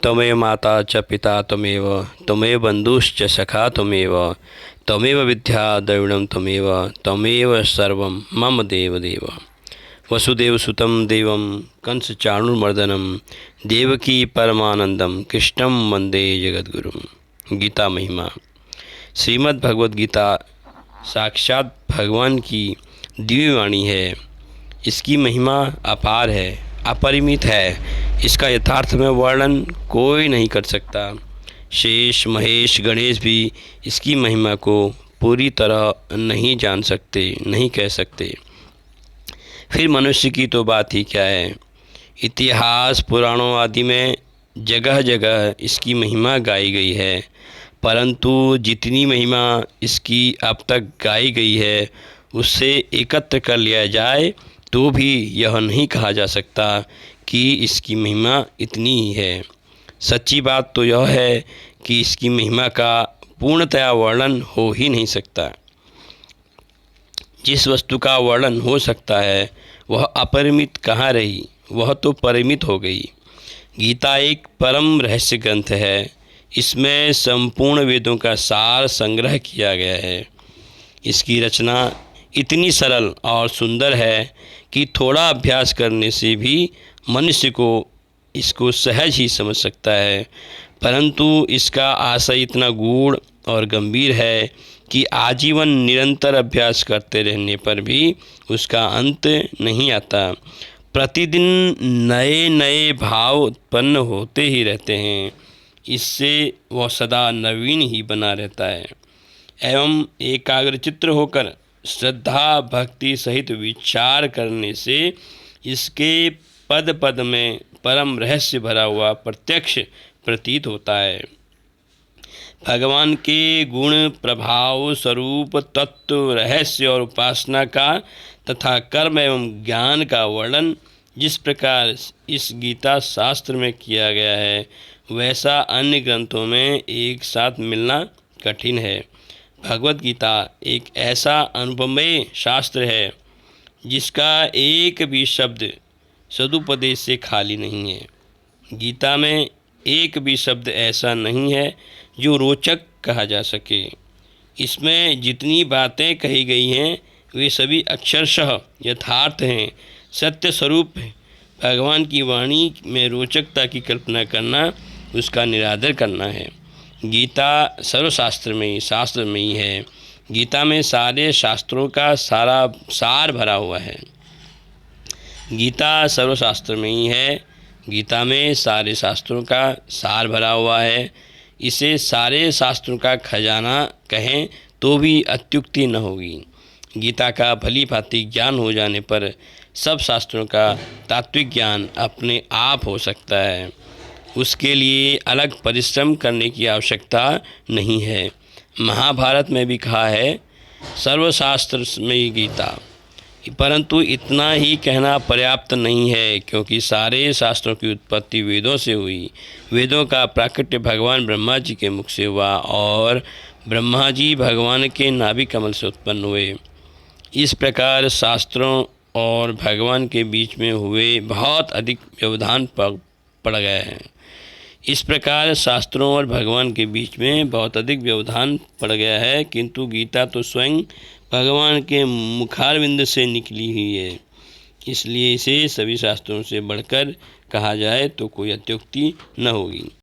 त्वमेव माता च पिता त्वमेव, त्वमेव बन्धुश्च सखा त्वमेव, त्वमेव विद्या द्रविणं त्वमेव, त्वमेव सर्वं मम देवदेव। वसुदेवसुतं देवं कंसचाणूरमर्दनं, देवकी परमानंदं कृष्णं वंदे जगद्गुरुं। गीता महिमा। श्रीमद् भगवद गीता साक्षात भगवान की दिव्य वाणी है। इसकी महिमा अपार है, अपरिमित है। इसका यथार्थ में वर्णन कोई नहीं कर सकता। शेष महेश गणेश भी इसकी महिमा को पूरी तरह नहीं जान सकते, नहीं कह सकते। फिर मनुष्य की तो बात ही क्या है। इतिहास पुराणों आदि में जगह जगह इसकी महिमा गाई गई है, परंतु जितनी महिमा इसकी अब तक गाई गई है उससे एकत्र कर लिया जाए तो भी यह नहीं कहा जा सकता कि इसकी महिमा इतनी ही है। सच्ची बात तो यह है कि इसकी महिमा का पूर्णतया वर्णन हो ही नहीं सकता। जिस वस्तु का वर्णन हो सकता है वह अपरिमित कहाँ रही, वह तो परिमित हो गई। गीता एक परम रहस्य ग्रंथ है। इसमें संपूर्ण वेदों का सार संग्रह किया गया है। इसकी रचना इतनी सरल और सुंदर है कि थोड़ा अभ्यास करने से भी मनुष्य को इसको सहज ही समझ सकता है, परंतु इसका आशय इतना गूढ़ और गंभीर है कि आजीवन निरंतर अभ्यास करते रहने पर भी उसका अंत नहीं आता। प्रतिदिन नए नए भाव उत्पन्न होते ही रहते हैं। इससे वह सदा नवीन ही बना रहता है एवं एकाग्रचित्त होकर श्रद्धा भक्ति सहित विचार करने से इसके पद पद में परम रहस्य भरा हुआ प्रत्यक्ष प्रतीत होता है। भगवान के गुण प्रभाव स्वरूप तत्व रहस्य और उपासना का तथा कर्म एवं ज्ञान का वर्णन जिस प्रकार इस गीता शास्त्र में किया गया है वैसा अन्य ग्रंथों में एक साथ मिलना कठिन है। भगवद गीता एक ऐसा अनुपमेय शास्त्र है जिसका एक भी शब्द सदुपदेश से खाली नहीं है। गीता में एक भी शब्द ऐसा नहीं है जो रोचक कहा जा सके। इसमें जितनी बातें कही गई हैं वे सभी अक्षरशः यथार्थ हैं, सत्य स्वरूप है। भगवान की वाणी में रोचकता की कल्पना करना उसका निरादर करना है। गीता सर्वशास्त्र में ही है। गीता में सारे शास्त्रों का सारा सार भरा हुआ है। गीता सर्वशास्त्र में ही है। गीता में सारे शास्त्रों का सार भरा हुआ है। इसे सारे शास्त्रों का खजाना कहें तो भी अत्युक्ति न होगी। गीता का भली भांति ज्ञान हो जाने पर सब शास्त्रों का तात्विक ज्ञान अपने आप हो सकता है। उसके लिए अलग परिश्रम करने की आवश्यकता नहीं है। महाभारत में भी कहा है सर्वशास्त्र में गीता, परंतु इतना ही कहना पर्याप्त नहीं है क्योंकि सारे शास्त्रों की उत्पत्ति वेदों से हुई। वेदों का प्राकट्य भगवान ब्रह्मा जी के मुख से हुआ और ब्रह्मा जी भगवान के नाभि कमल से उत्पन्न हुए। इस प्रकार शास्त्रों और भगवान के बीच में हुए बहुत अधिक व्यवधान पड़ गए हैं। इस प्रकार शास्त्रों और भगवान के बीच में बहुत अधिक व्यवधान पड़ गया है, किंतु गीता तो स्वयं भगवान के मुखारविंद से निकली हुई है। इसलिए इसे सभी शास्त्रों से बढ़कर कहा जाए तो कोई अत्युक्ति न होगी।